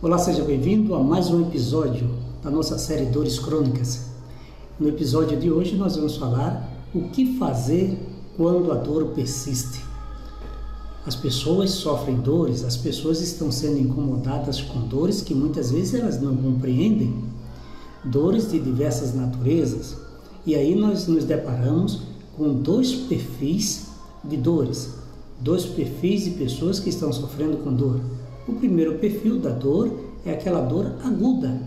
Olá, seja bem-vindo a mais um episódio da nossa série Dores Crônicas. No episódio de hoje nós vamos falar o que fazer quando a dor persiste. As pessoas sofrem dores, as pessoas estão sendo incomodadas com dores que muitas vezes elas não compreendem, dores de diversas naturezas, e aí nós nos deparamos com dois perfis de dores, dois perfis de pessoas que estão sofrendo com dor. O primeiro perfil da dor é aquela dor aguda,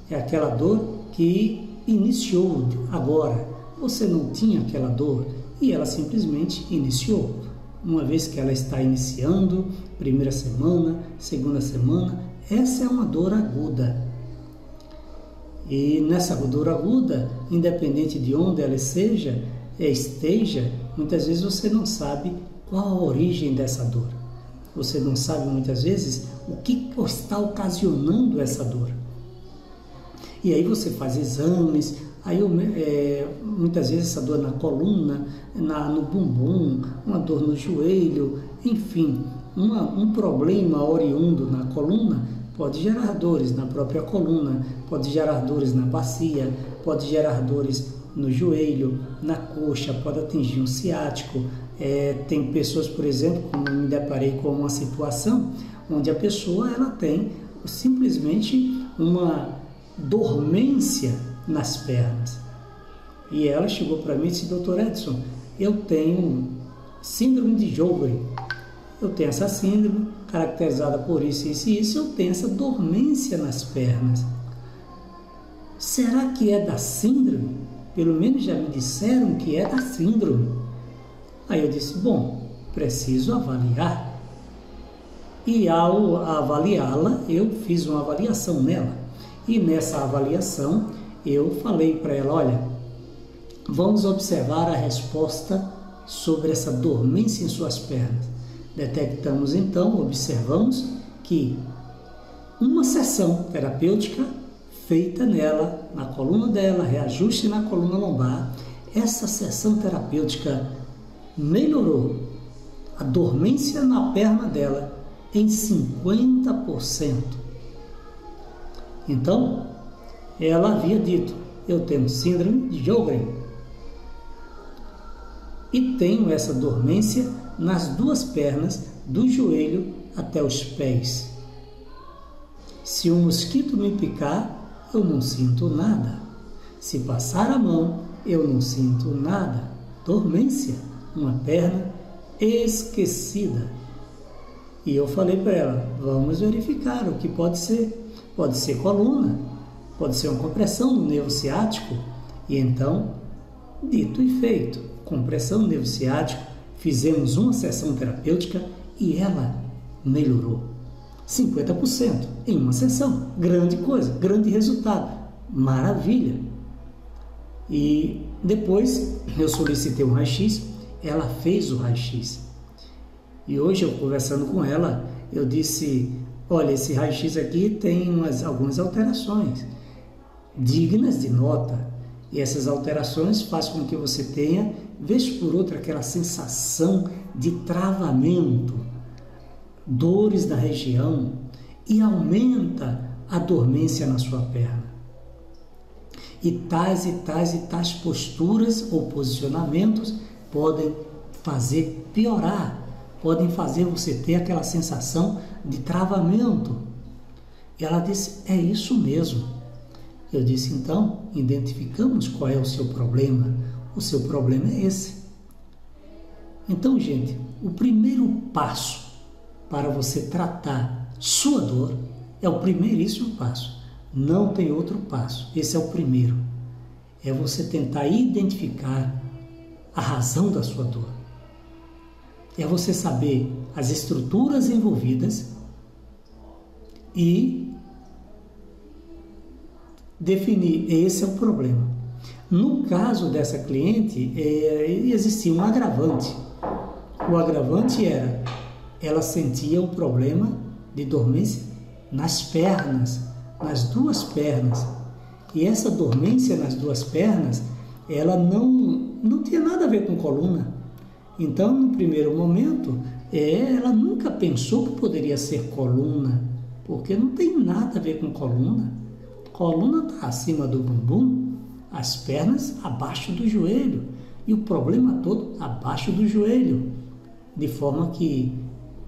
é aquela dor que iniciou agora. Você não tinha aquela dor e ela simplesmente iniciou. Uma vez que ela está iniciando, primeira semana, segunda semana, essa é uma dor aguda. E nessa dor aguda, independente de onde ela esteja, muitas vezes você não sabe qual a origem dessa dor. Você não sabe muitas vezes o que está ocasionando essa dor. E aí você faz exames, aí muitas vezes essa dor na coluna, no bumbum, uma dor no joelho, enfim, um problema oriundo na coluna pode gerar dores na própria coluna, pode gerar dores na bacia, pode gerar dores no joelho, na coxa, pode atingir um ciático. Tem pessoas, por exemplo, como eu me deparei com uma situação onde a pessoa ela tem simplesmente uma dormência nas pernas. E ela chegou para mim e disse: Dr. Edson, eu tenho síndrome de Sjögren. Eu tenho essa síndrome caracterizada por isso, isso e isso, eu tenho essa dormência nas pernas. Será que é da síndrome? Pelo menos já me disseram que é da síndrome. Aí eu disse: bom, preciso avaliar. E ao avaliá-la, eu fiz uma avaliação nela. E nessa avaliação, eu falei para ela: olha, vamos observar a resposta sobre essa dormência em suas pernas. Detectamos então, observamos que uma sessão terapêutica feita nela, na coluna dela, reajuste na coluna lombar, essa sessão terapêutica melhorou a dormência na perna dela em 50%. Então, ela havia dito: eu tenho síndrome de Sjögren e tenho essa dormência nas duas pernas, do joelho até os pés. Se um mosquito me picar, eu não sinto nada. Se passar a mão, eu não sinto nada. Dormência, uma perna esquecida. E eu falei para ela: vamos verificar o que pode ser. Pode ser coluna, pode ser uma compressão no nervo ciático. E então, dito e feito, compressão no nervo ciático, fizemos uma sessão terapêutica e ela melhorou 50% em uma sessão. Grande coisa, grande resultado, maravilha. E depois eu solicitei um raio-x, ela fez o raio-x. E hoje eu conversando com ela, eu disse: olha, esse raio-x aqui tem algumas alterações dignas de nota. E essas alterações fazem com que você tenha, vez por outra, aquela sensação de travamento, dores na região, e aumenta a dormência na sua perna. E tais posturas ou posicionamentos podem fazer piorar, podem fazer você ter aquela sensação de travamento. E ela disse: é isso mesmo. Eu disse: então, identificamos qual é o seu problema. O seu problema é esse. Então, gente, o primeiro passo para você tratar sua dor é o primeiríssimo passo. Não tem outro passo. Esse é o primeiro. É você tentar identificar a razão da sua dor. É você saber as estruturas envolvidas e definir: esse é o problema. No caso dessa cliente, existia um agravante. O agravante era: ela sentia um problema de dormência nas pernas, nas duas pernas. E essa dormência nas duas pernas, ela não tinha nada a ver com coluna. Então, no primeiro momento, ela nunca pensou que poderia ser coluna. porque não tem nada a ver com coluna. Coluna está acima do bumbum, as pernas abaixo do joelho e o problema todo abaixo do joelho, de forma que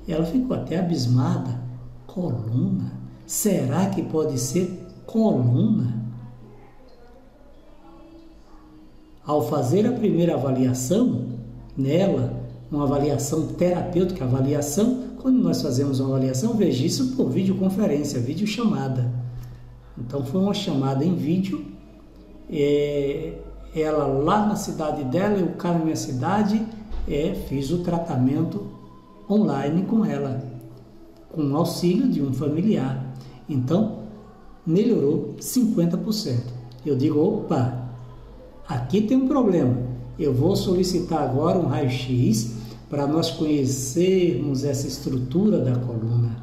ela ficou até abismada. Coluna? Será que pode ser coluna? Ao fazer a primeira avaliação nela, uma avaliação terapêutica, quando nós fazemos uma avaliação, veja isso por videoconferência, videochamada. Então foi uma chamada em vídeo, ela lá na cidade dela e o cara na minha cidade, fiz o tratamento online com ela, com o auxílio de um familiar. Então, melhorou 50%. Eu digo, opa, aqui tem um problema. Eu vou solicitar agora um raio-x para nós conhecermos essa estrutura da coluna.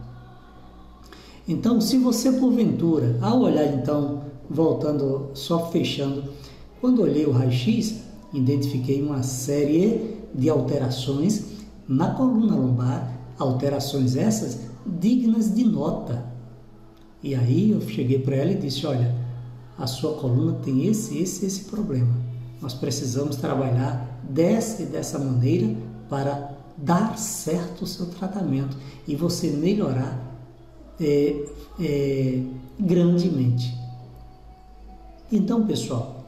Então, se você porventura, ao olhar então, voltando, só fechando, quando olhei o raio-x, identifiquei uma série de alterações na coluna lombar, alterações essas dignas de nota. E aí eu cheguei para ela e disse, olha, a sua coluna tem esse problema. Nós precisamos trabalhar dessa e dessa maneira para dar certo o seu tratamento e você melhorar grandemente. Então, pessoal,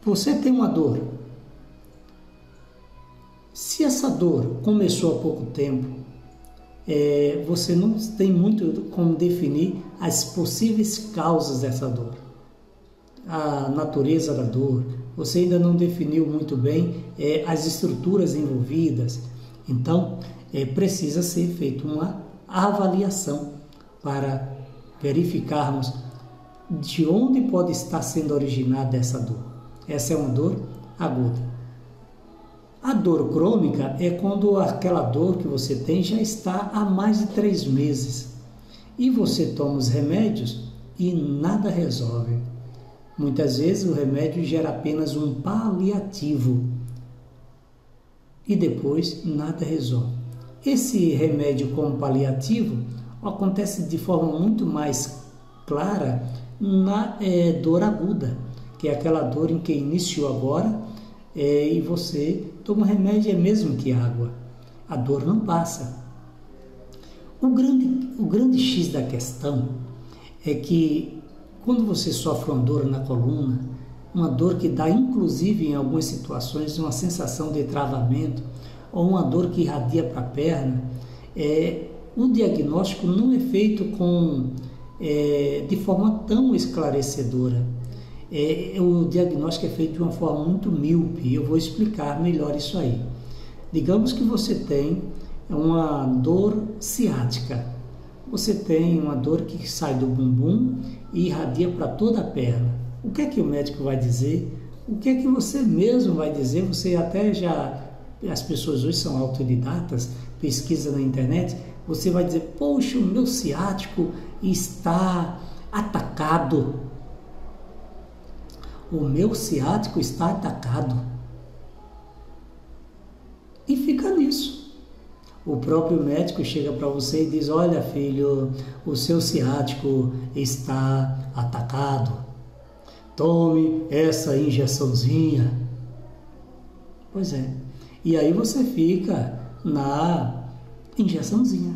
você tem uma dor. Se essa dor começou há pouco tempo, você não tem muito como definir as possíveis causas dessa dor, a natureza da dor, você ainda não definiu muito bem as estruturas envolvidas. Então, precisa ser feita uma avaliação para verificarmos de onde pode estar sendo originada essa dor. Essa é uma dor aguda. A dor crônica é quando aquela dor que você tem já está há mais de 3 meses e você toma os remédios e nada resolve. Muitas vezes o remédio gera apenas um paliativo e depois nada resolve. Esse remédio como paliativo acontece de forma muito mais clara na dor aguda, que é aquela dor em que iniciou agora e você toma remédio, é mesmo que água. A dor não passa. O grande X da questão é que quando você sofre uma dor na coluna, uma dor que dá inclusive em algumas situações uma sensação de travamento ou uma dor que irradia para a perna, o diagnóstico não é feito de forma tão esclarecedora. O diagnóstico é feito de uma forma muito míope. Eu vou explicar melhor isso aí. Digamos que você tem uma dor ciática. Você tem uma dor que sai do bumbum e irradia para toda a perna. O que é que o médico vai dizer? O que é que você mesmo vai dizer? Você até as pessoas hoje são autodidatas, pesquisa na internet, você vai dizer, poxa, o meu ciático está atacado. O meu ciático está atacado. E fica nisso. O próprio médico chega para você e diz, olha filho, o seu ciático está atacado. Tome essa injeçãozinha. Pois é. E aí você fica na injeçãozinha.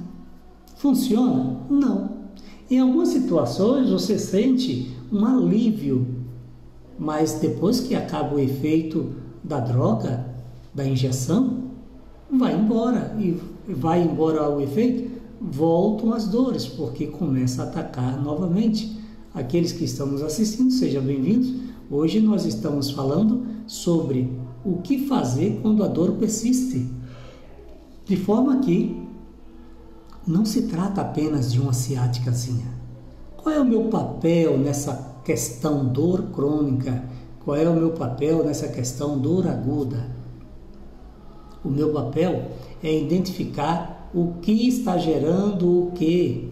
Funciona? Não. Em algumas situações você sente um alívio, mas depois que acaba o efeito da droga, da injeção, vai embora. E vai embora o efeito, voltam as dores, porque começa a atacar novamente. Aqueles que estão nos assistindo, sejam bem-vindos. Hoje nós estamos falando sobre o que fazer quando a dor persiste. De forma que não se trata apenas de uma ciáticazinha. Qual é o meu papel nessa questão dor crônica? Qual é o meu papel nessa questão dor aguda? O meu papel é identificar o que está gerando o quê.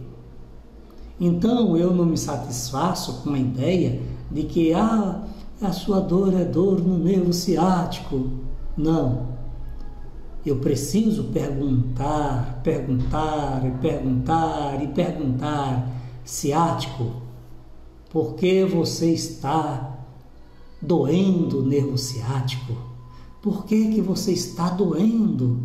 Então eu não me satisfaço com a ideia de que a sua dor é dor no nervo ciático. Não. Eu preciso perguntar ciático, por que você está doendo o nervo ciático? Por que você está doendo?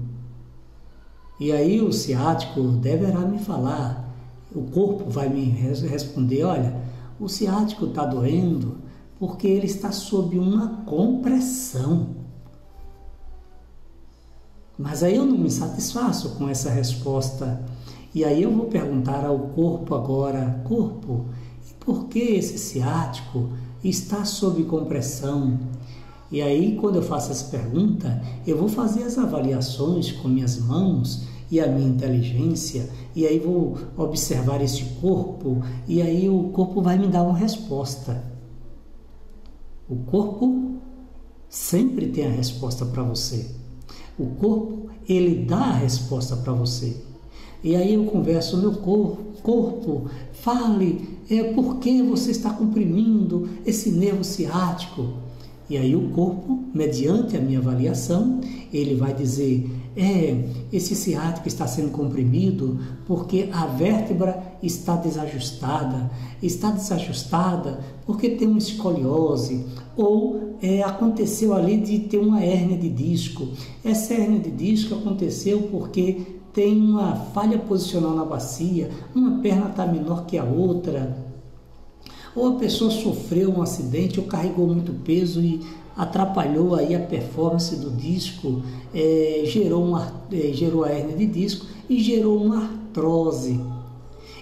E aí o ciático deverá me falar, o corpo vai me responder, olha, o ciático está doendo porque ele está sob uma compressão. Mas aí eu não me satisfaço com essa resposta. E aí eu vou perguntar ao corpo agora, corpo, e por que esse ciático está sob compressão? E aí, quando eu faço essa pergunta, eu vou fazer as avaliações com minhas mãos e a minha inteligência, e aí vou observar esse corpo, e aí o corpo vai me dar uma resposta. O corpo sempre tem a resposta para você. O corpo, ele dá a resposta para você. E aí eu converso, meu corpo, fale, por que você está comprimindo esse nervo ciático? E aí o corpo, mediante a minha avaliação, ele vai dizer, esse ciático está sendo comprimido porque a vértebra está desajustada porque tem uma escoliose, ou aconteceu ali de ter uma hérnia de disco. Essa hérnia de disco aconteceu porque tem uma falha posicional na bacia, uma perna está menor que a outra, ou a pessoa sofreu um acidente ou carregou muito peso e atrapalhou aí a performance do disco, gerou a hérnia de disco e gerou uma artrose.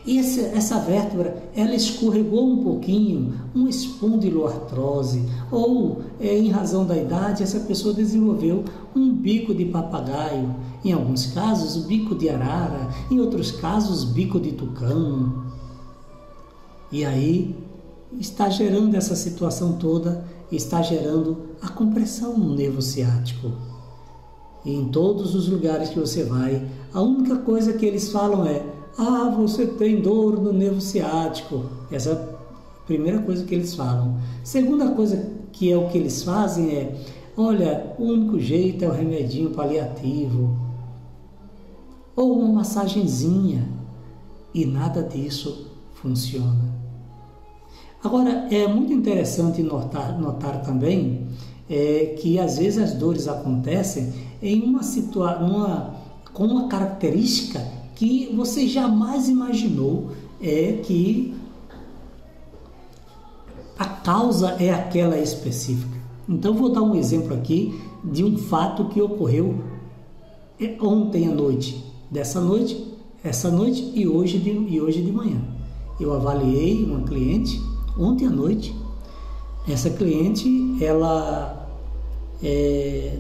E essa vértebra, ela escorregou um pouquinho, uma espondiloartrose, ou em razão da idade, essa pessoa desenvolveu um bico de papagaio, em alguns casos o bico de arara, em outros casos bico de tucano. E aí está gerando essa situação toda, está gerando a compressão no nervo ciático. E em todos os lugares que você vai, a única coisa que eles falam é: você tem dor no nervo ciático. Essa é a primeira coisa que eles falam. Segunda coisa que é o que eles fazem é: olha, o único jeito é o remedinho paliativo, ou uma massagenzinha, e nada disso funciona. Agora, é muito interessante notar também que às vezes as dores acontecem em com uma característica que você jamais imaginou que a causa é aquela específica. Então, vou dar um exemplo aqui de um fato que ocorreu ontem à noite, essa noite e hoje de manhã. Eu avaliei uma cliente ontem à noite. Essa cliente, ela,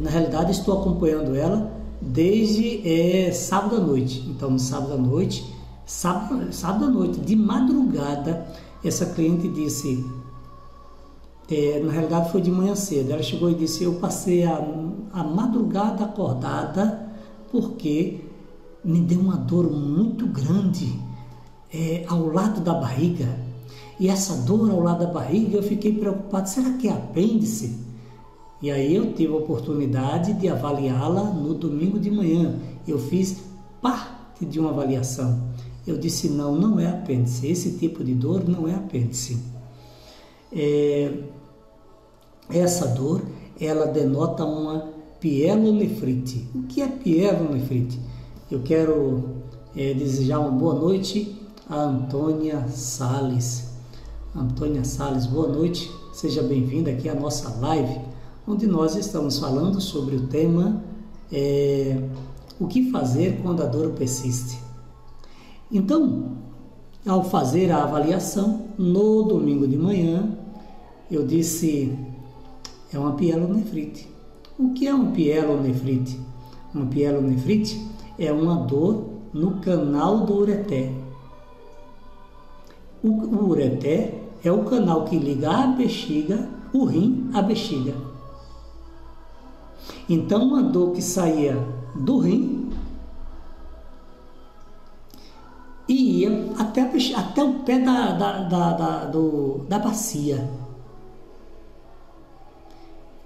na realidade, estou acompanhando ela desde sábado à noite. Então, no sábado à noite, de madrugada, essa cliente disse, na realidade foi de manhã cedo, ela chegou e disse: eu passei a madrugada acordada porque me deu uma dor muito grande ao lado da barriga. E essa dor ao lado da barriga, eu fiquei preocupado, será que é apêndice? E aí eu tive a oportunidade de avaliá-la no domingo de manhã. Eu fiz parte de uma avaliação. Eu disse: não é apêndice, esse tipo de dor não é apêndice. Essa dor, ela denota uma pielonefrite. O que é pielonefrite? Eu quero desejar uma boa noite a Antônia Salles. Antônia Salles, boa noite, seja bem-vinda aqui à nossa live, onde nós estamos falando sobre o tema o que fazer quando a dor persiste. Então, ao fazer a avaliação, no domingo de manhã, eu disse, é uma pielonefrite. O que é uma pielonefrite? Uma pielonefrite é uma dor no canal do ureter. O ureter é o canal que liga a bexiga, o rim à bexiga. Então, uma dor que saía do rim e ia até o pé da bacia.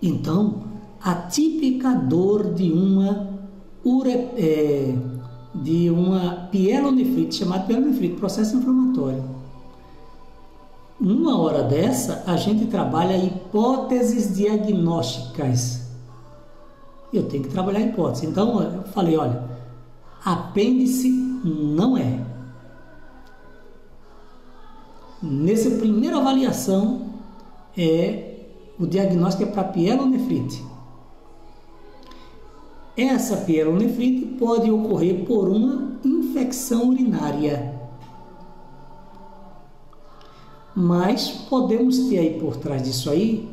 Então, a típica dor de uma pielonefrite, chamada pielonefrite, processo inflamatório. Numa hora dessa, a gente trabalha hipóteses diagnósticas. Eu tenho que trabalhar hipótese. Então, eu falei, olha, apêndice não é. Nessa primeira avaliação, o diagnóstico é para pielonefrite. Essa pielonefrite pode ocorrer por uma infecção urinária. Mas podemos ter aí por trás disso aí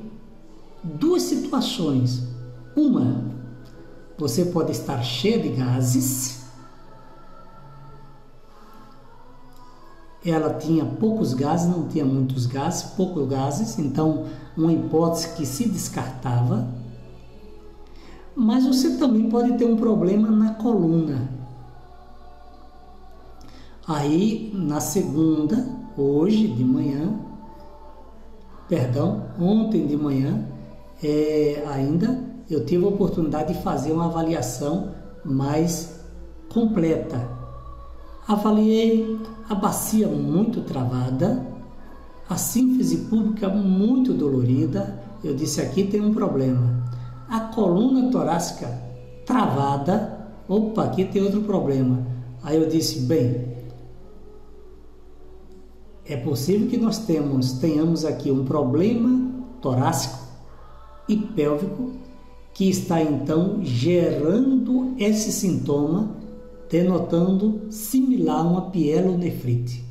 duas situações. Uma, você pode estar cheia de gases. Ela tinha poucos gases, não tinha muitos gases, poucos gases, então uma hipótese que se descartava. Mas você também pode ter um problema na coluna. Aí, na segunda, ontem de manhã, ainda eu tive a oportunidade de fazer uma avaliação mais completa. Avaliei a bacia muito travada, a sínfise púbica muito dolorida. Eu disse, aqui tem um problema. A coluna torácica travada, opa, aqui tem outro problema. Aí eu disse, bem, é possível que nós tenhamos aqui um problema torácico e pélvico que está então gerando esse sintoma, denotando similar a uma pielonefrite.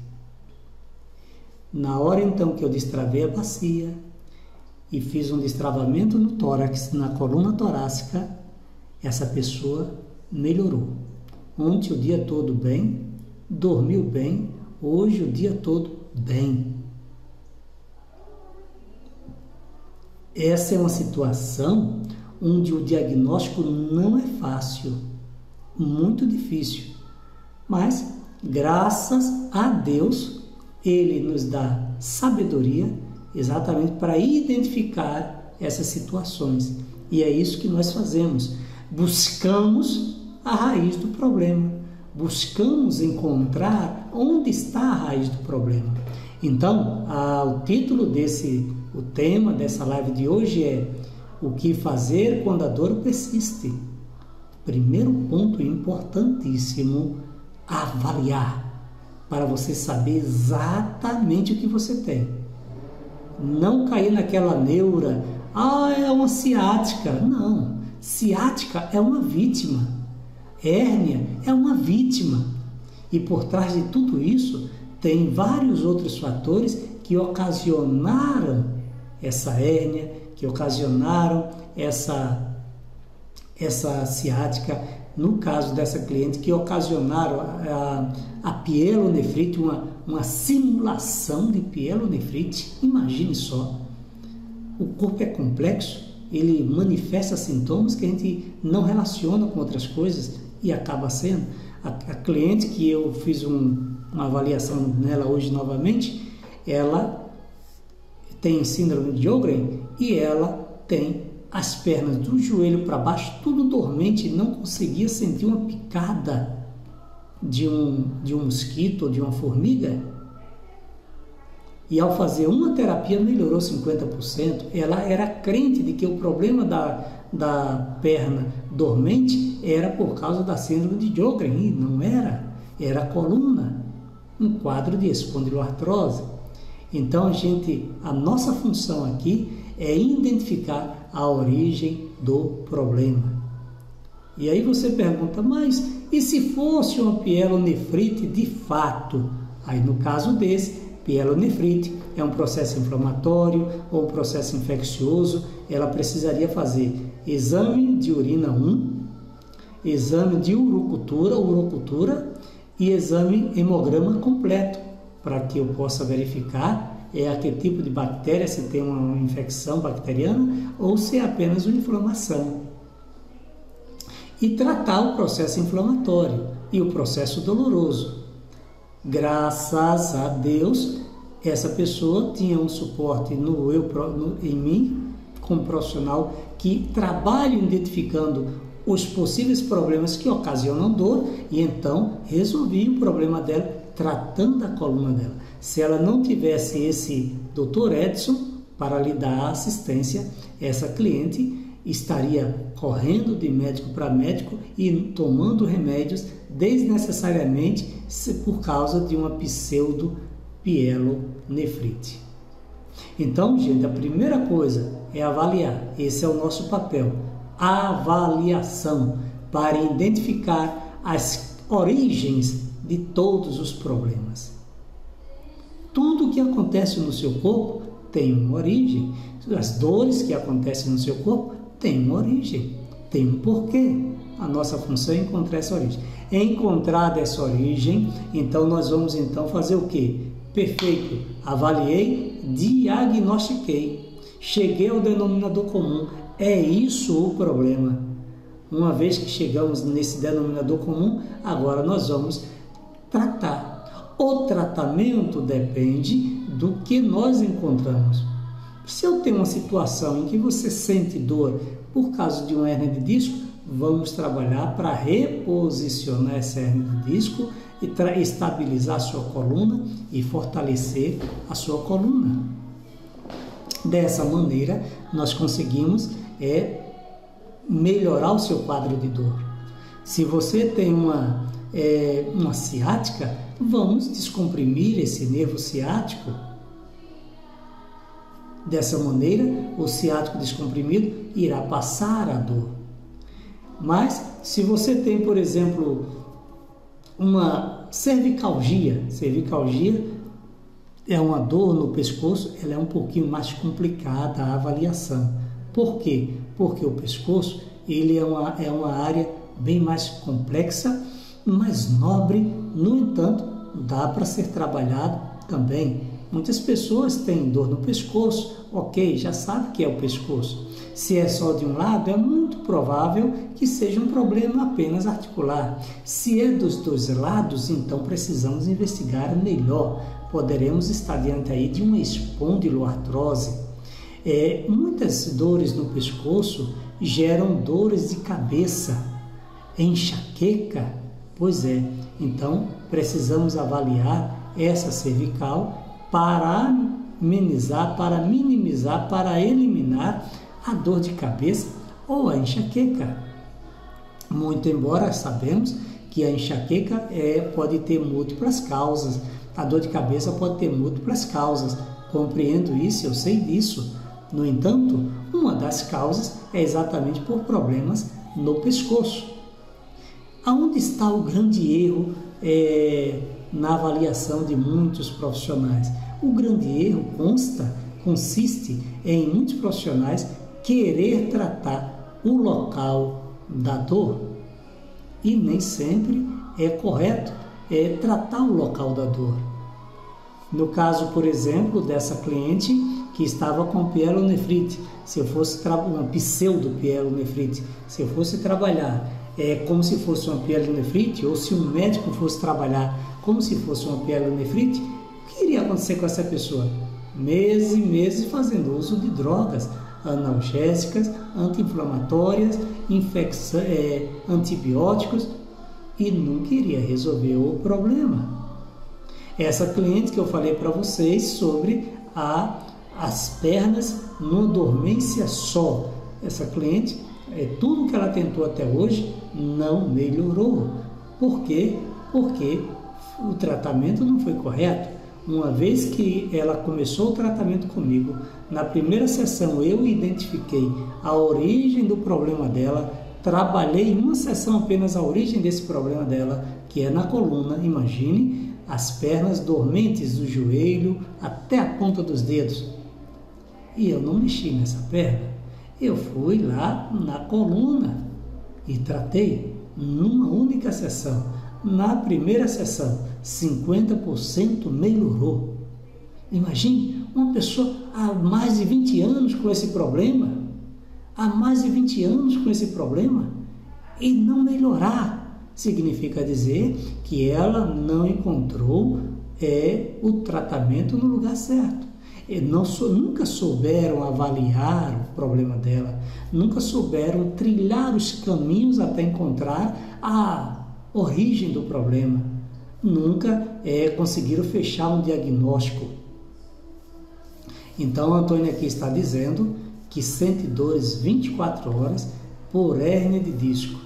Na hora então que eu destravei a bacia e fiz um destravamento no tórax, na coluna torácica, essa pessoa melhorou. Ontem o dia todo bem, dormiu bem, hoje o dia todo bem. Essa é uma situação onde o diagnóstico não é fácil, muito difícil, mas graças a Deus Ele nos dá sabedoria exatamente para identificar essas situações, e é isso que nós fazemos, buscamos a raiz do problema, buscamos encontrar onde está a raiz do problema. Então, o tema dessa live de hoje é o que fazer quando a dor persiste. Primeiro ponto importantíssimo, avaliar, para você saber exatamente o que você tem. Não cair naquela neura, é uma ciática. Não, ciática é uma vítima, hérnia é uma vítima. E por trás de tudo isso, tem vários outros fatores que ocasionaram essa hérnia, que ocasionaram essa ciática, no caso dessa cliente, que ocasionaram a pielonefrite, uma simulação de pielonefrite. Imagine só, o corpo é complexo, ele manifesta sintomas que a gente não relaciona com outras coisas e acaba sendo. A cliente que eu fiz uma avaliação nela hoje novamente, ela tem síndrome de Sjögren e ela tem as pernas do joelho para baixo, tudo dormente, não conseguia sentir uma picada de um mosquito ou de uma formiga. E ao fazer uma terapia melhorou 50%. Ela era crente de que o problema da perna dormente era por causa da síndrome de Sjögren, e não era, era a coluna, um quadro de espondiloartrose. Então a nossa função aqui é identificar a origem do problema. E aí você pergunta, mas e se fosse uma pielonefrite de fato? Aí no caso desse, pielonefrite é um processo inflamatório ou um processo infeccioso, ela precisaria fazer exame de urina 1, exame de urocultura e exame hemograma completo, para que eu possa verificar aquele tipo de bactéria, se tem uma infecção bacteriana ou se é apenas uma inflamação. E tratar o processo inflamatório e o processo doloroso. Graças a Deus, essa pessoa tinha um suporte em mim, como profissional, que trabalha identificando os possíveis problemas que ocasionam dor, e então resolvi o problema dela tratando a coluna dela. Se ela não tivesse esse Dr. Edson para lhe dar assistência, essa cliente estaria correndo de médico para médico e tomando remédios desnecessariamente por causa de uma pseudopielonefrite. Então, gente, a primeira coisa é avaliar. Esse é o nosso papel. Avaliação para identificar as origens de todos os problemas. Tudo que acontece no seu corpo tem uma origem. As dores que acontecem no seu corpo têm uma origem, tem um porquê. A nossa função é encontrar essa origem. Encontrada essa origem, então nós vamos fazer o quê? Perfeito. Avaliei, diagnostiquei. Cheguei ao denominador comum. É isso o problema. Uma vez que chegamos nesse denominador comum, agora nós vamos tratar. O tratamento depende do que nós encontramos. Se eu tenho uma situação em que você sente dor por causa de uma hérnia de disco, vamos trabalhar para reposicionar essa hérnia de disco e estabilizar a sua coluna e fortalecer a sua coluna. Dessa maneira, nós conseguimos melhorar o seu quadro de dor. Se você tem uma ciática, vamos descomprimir esse nervo ciático. Dessa maneira, o ciático descomprimido irá passar a dor. Mas, se você tem, por exemplo, uma cervicalgia é uma dor no pescoço, ela é um pouquinho mais complicada a avaliação. Por quê? Porque o pescoço ele é uma área bem mais complexa, mais nobre, no entanto, dá para ser trabalhado também. Muitas pessoas têm dor no pescoço, ok, já sabe que é o pescoço. Se é só de um lado, é muito provável que seja um problema apenas articular. Se é dos dois lados, então precisamos investigar melhor. Poderemos estar diante aí de uma espondiloartrose. Muitas dores no pescoço geram dores de cabeça, enxaqueca. Pois é, então precisamos avaliar essa cervical para amenizar, para minimizar, para eliminar a dor de cabeça ou a enxaqueca. Muito embora sabemos que a enxaqueca pode ter múltiplas causas, a dor de cabeça pode ter múltiplas causas. Compreendo isso, eu sei disso. No entanto, uma das causas é exatamente por problemas no pescoço. Aonde está o grande erro na avaliação de muitos profissionais? O grande erro consiste em muitos profissionais querer tratar o local da dor e nem sempre é correto tratar o local da dor. No caso, por exemplo, dessa cliente que estava com pielonefrite, se eu fosse uma pseudopielonefrite, se eu fosse trabalhar como se fosse uma pielonefrite, ou se um médico fosse trabalhar como se fosse uma pielonefrite, o que iria acontecer com essa pessoa? Meses e meses fazendo uso de drogas analgésicas, anti-inflamatórias, antibióticos, e nunca iria resolver o problema. Essa cliente que eu falei para vocês sobre as pernas numa dormência só, essa cliente, tudo que ela tentou até hoje não melhorou. Por quê? Porque o tratamento não foi correto. Uma vez que ela começou o tratamento comigo, na primeira sessão eu identifiquei a origem do problema dela, trabalhei em uma sessão apenas a origem desse problema dela, que é na coluna. Imagine as pernas dormentes do joelho até a ponta dos dedos. E eu não mexi nessa perna. Eu fui lá na coluna e tratei numa única sessão. Na primeira sessão, 50% melhorou. Imagine uma pessoa há mais de 20 anos com esse problema, e não melhorar. Significa dizer que ela não encontrou o tratamento no lugar certo. Nunca souberam avaliar o problema dela, nunca souberam trilhar os caminhos até encontrar a origem do problema. nunca conseguiram fechar um diagnóstico. Então, a Antônia aqui está dizendo que sente dores 24 horas por hérnia de disco.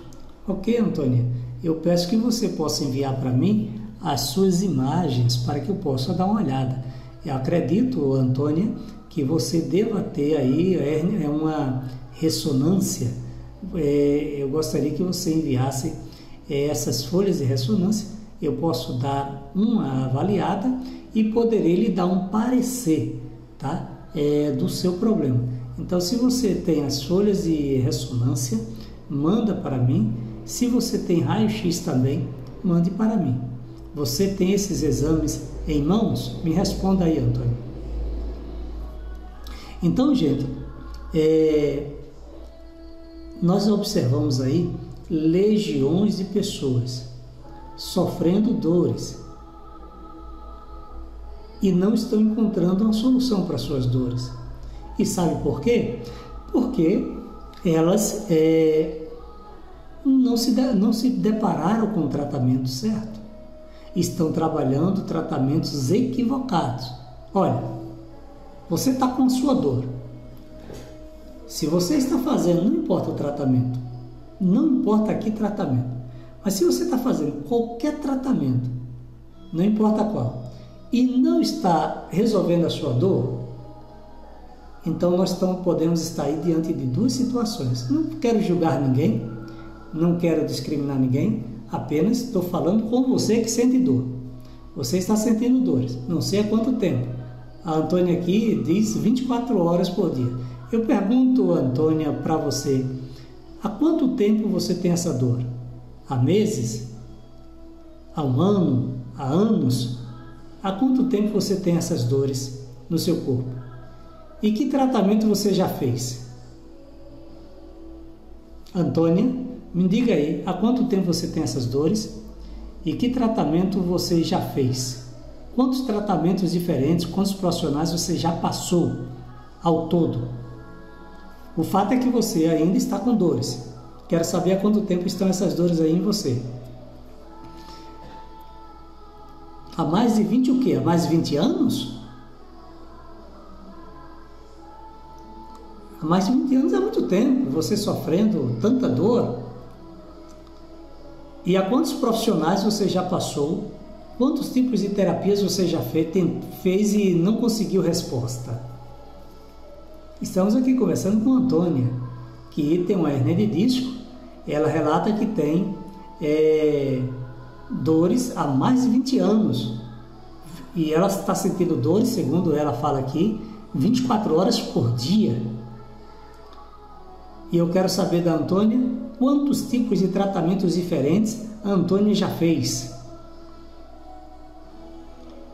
Ok, Antônia? Eu peço que você possa enviar para mim as suas imagens para que eu possa dar uma olhada. Eu acredito, Antônia, que você deva ter aí uma ressonância. Eu gostaria que você enviasse essas folhas de ressonância. Eu posso dar uma avaliada e poderei lhe dar um parecer, tá? Do seu problema. Então, se você tem as folhas de ressonância, manda para mim. Se você tem raio-x também, mande para mim. Você tem esses exames em mãos? Me responda aí, Antônio. Então, gente, nós observamos aí legiões de pessoas sofrendo dores e não estão encontrando uma solução para suas dores. E sabe por quê? Porque elas não se depararam com o tratamento certo. Estão trabalhando tratamentos equivocados. Olha, você está com a sua dor. Se você está fazendo, não importa o tratamento, não importa que tratamento, mas se você está fazendo qualquer tratamento, não importa qual, e não está resolvendo a sua dor, então nós podemos estar aí diante de duas situações. Não quero julgar ninguém, não quero discriminar ninguém, apenas estou falando com você que sente dor. Você está sentindo dores, não sei há quanto tempo. A Antônia aqui diz 24 horas por dia. Eu pergunto, Antônia, para você, há quanto tempo você tem essa dor? Há meses? Há um ano? Há anos? Há quanto tempo você tem essas dores no seu corpo? E que tratamento você já fez? Antônia, me diga aí, há quanto tempo você tem essas dores? E que tratamento você já fez? Quantos tratamentos diferentes, quantos profissionais você já passou ao todo? O fato é que você ainda está com dores. Quero saber há quanto tempo estão essas dores aí em você. Há mais de 20 o quê? Há mais de 20 anos? Há mais de 20 anos é muito tempo, você sofrendo tanta dor. E a quantos profissionais você já passou? Quantos tipos de terapias você já fez e não conseguiu resposta? Estamos aqui conversando com a Antônia, que tem uma hérnia de disco. Ela relata que tem dores há mais de 20 anos. E ela está sentindo dores, segundo ela fala aqui, 24 horas por dia. E eu quero saber da Antônia quantos tipos de tratamentos diferentes a Antônia já fez.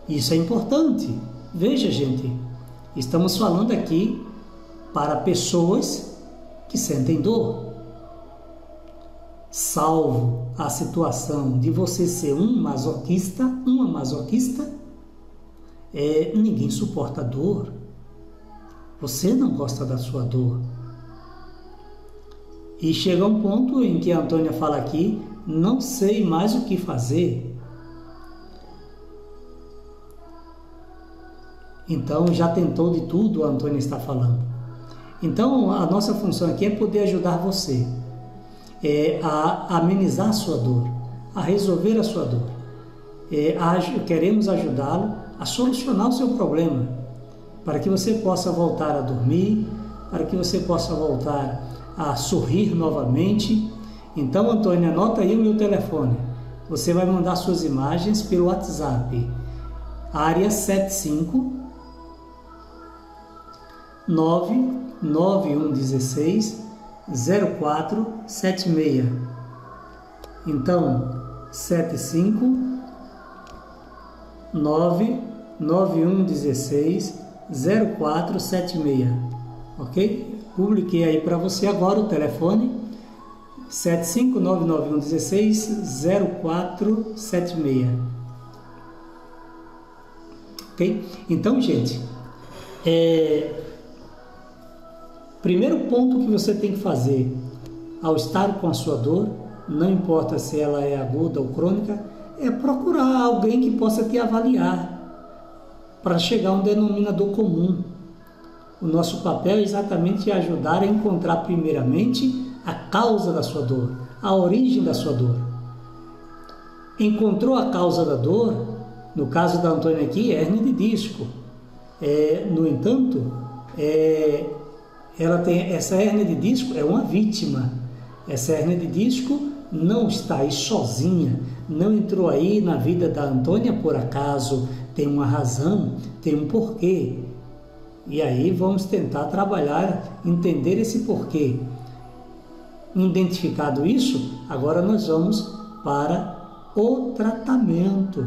Isso é importante. Veja, gente, estamos falando aqui para pessoas que sentem dor. Salvo a situação de você ser uma masoquista, ninguém suporta dor. Você não gosta da sua dor. E chega um ponto em que a Antônia fala aqui, não sei mais o que fazer. Então, já tentou de tudo, a Antônia está falando. Então, a nossa função aqui é poder ajudar você a amenizar a sua dor, a resolver a sua dor. Queremos ajudá-lo a solucionar o seu problema, para que você possa voltar a dormir, para que você possa voltar a sorrir novamente. Então, Antônia, anota aí o meu telefone. Você vai mandar suas imagens pelo WhatsApp. Área 75 99116 0476. Então, 75 99116 0476. Ok? Publiquei aí para você agora o telefone 75991160476. Ok? Então, gente, primeiro ponto que você tem que fazer ao estar com a sua dor, não importa se ela é aguda ou crônica, é procurar alguém que possa te avaliar para chegar a um denominador comum. O nosso papel é exatamente ajudar a encontrar primeiramente a causa da sua dor, a origem da sua dor. Encontrou a causa da dor, no caso da Antônia aqui, hérnia de disco. No entanto, ela tem essa hérnia de disco, é uma vítima. Essa hérnia de disco não está aí sozinha, não entrou aí na vida da Antônia por acaso, tem uma razão, tem um porquê. E aí vamos tentar trabalhar, entender esse porquê. Identificado isso, agora nós vamos para o tratamento.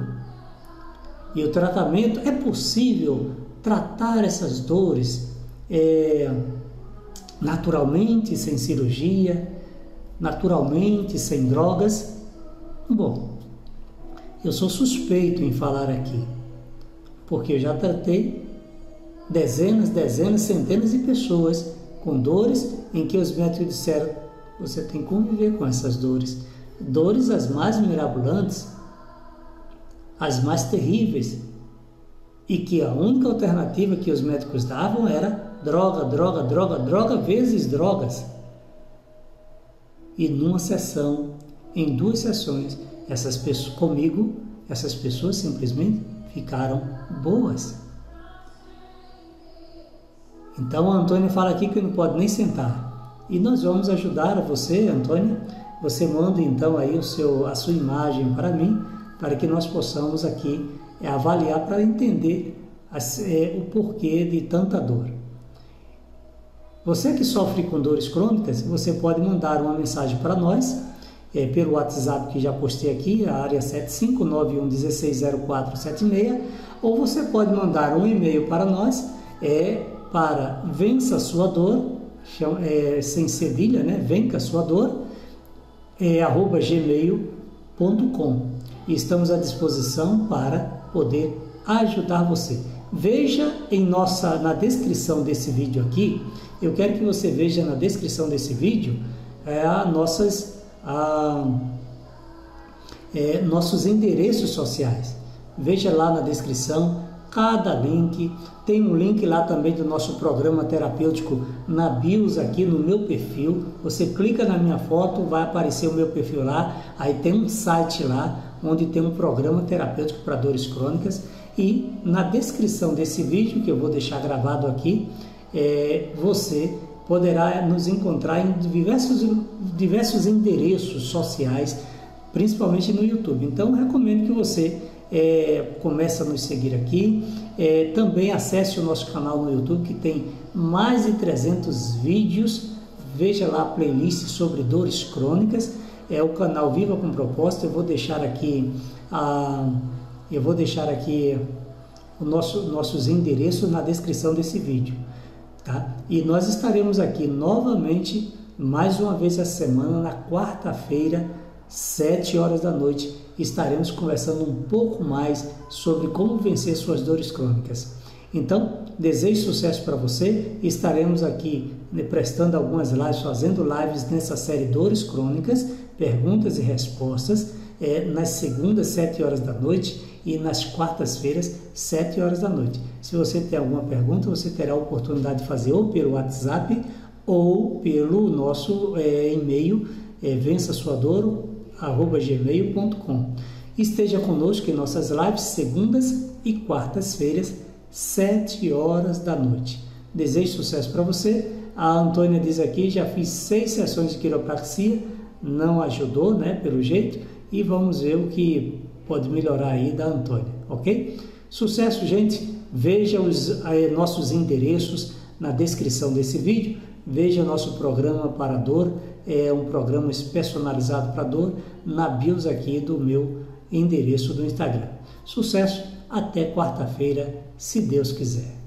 E o tratamento, é possível tratar essas dores naturalmente, sem cirurgia, naturalmente, sem drogas? Bom, eu sou suspeito em falar aqui, porque eu já tratei dezenas, centenas de pessoas com dores em que os médicos disseram: você tem que conviver com essas dores. Dores as mais mirabolantes, as mais terríveis, e que a única alternativa que os médicos davam era droga vezes drogas. E numa sessão, em 2 sessões, essas pessoas simplesmente ficaram boas. Então a Antônia fala aqui que não pode nem sentar. E nós vamos ajudar você, Antônia. Você manda então aí a sua imagem para mim, para que nós possamos aqui avaliar, para entender o porquê de tanta dor. Você que sofre com dores crônicas, você pode mandar uma mensagem para nós, pelo WhatsApp que já postei aqui, a área 7591160476, ou você pode mandar um e-mail para nós, para Vença Sua Dor, sem cedilha, né? Vença Sua Dor, @gmail.com. E estamos à disposição para poder ajudar você. Veja na descrição desse vídeo aqui, eu quero que você veja na descrição desse vídeo nossos endereços sociais. Veja lá na descrição cada link. Tem um link lá também do nosso programa terapêutico na bios aqui no meu perfil. Você clica na minha foto, vai aparecer o meu perfil lá. Aí tem um site lá onde tem um programa terapêutico para dores crônicas. E na descrição desse vídeo, que eu vou deixar gravado aqui, você poderá nos encontrar em diversos endereços sociais, principalmente no YouTube. Então, recomendo que você comece a nos seguir aqui. Também acesse o nosso canal no YouTube, que tem mais de 300 vídeos. Veja lá a playlist sobre dores crônicas. É o canal Viva com Propósito. Eu vou deixar aqui nossos endereços na descrição desse vídeo, tá? E nós estaremos aqui novamente, mais uma vez essa semana, na quarta-feira, 7 horas da noite. Estaremos conversando um pouco mais sobre como vencer suas dores crônicas. Então, desejo sucesso para você. Estaremos aqui prestando algumas lives, fazendo lives nessa série Dores Crônicas, perguntas e respostas, nas segundas, 7 horas da noite, e nas quartas-feiras, 7 horas da noite. Se você tem alguma pergunta, você terá a oportunidade de fazer ou pelo WhatsApp ou pelo nosso e-mail, vençasuador@gmail.com. Esteja conosco em nossas lives, segundas e quartas-feiras, 7 horas da noite. Desejo sucesso para você. A Antônia diz aqui: já fiz 6 sessões de quiropraxia, não ajudou, né, pelo jeito, e vamos ver o que pode melhorar aí da Antônia, ok? Sucesso, gente. Veja os nossos endereços na descrição desse vídeo. Veja nosso programa para dor, um programa personalizado para dor, na bios aqui do meu endereço do Instagram. Sucesso, até quarta-feira, se Deus quiser.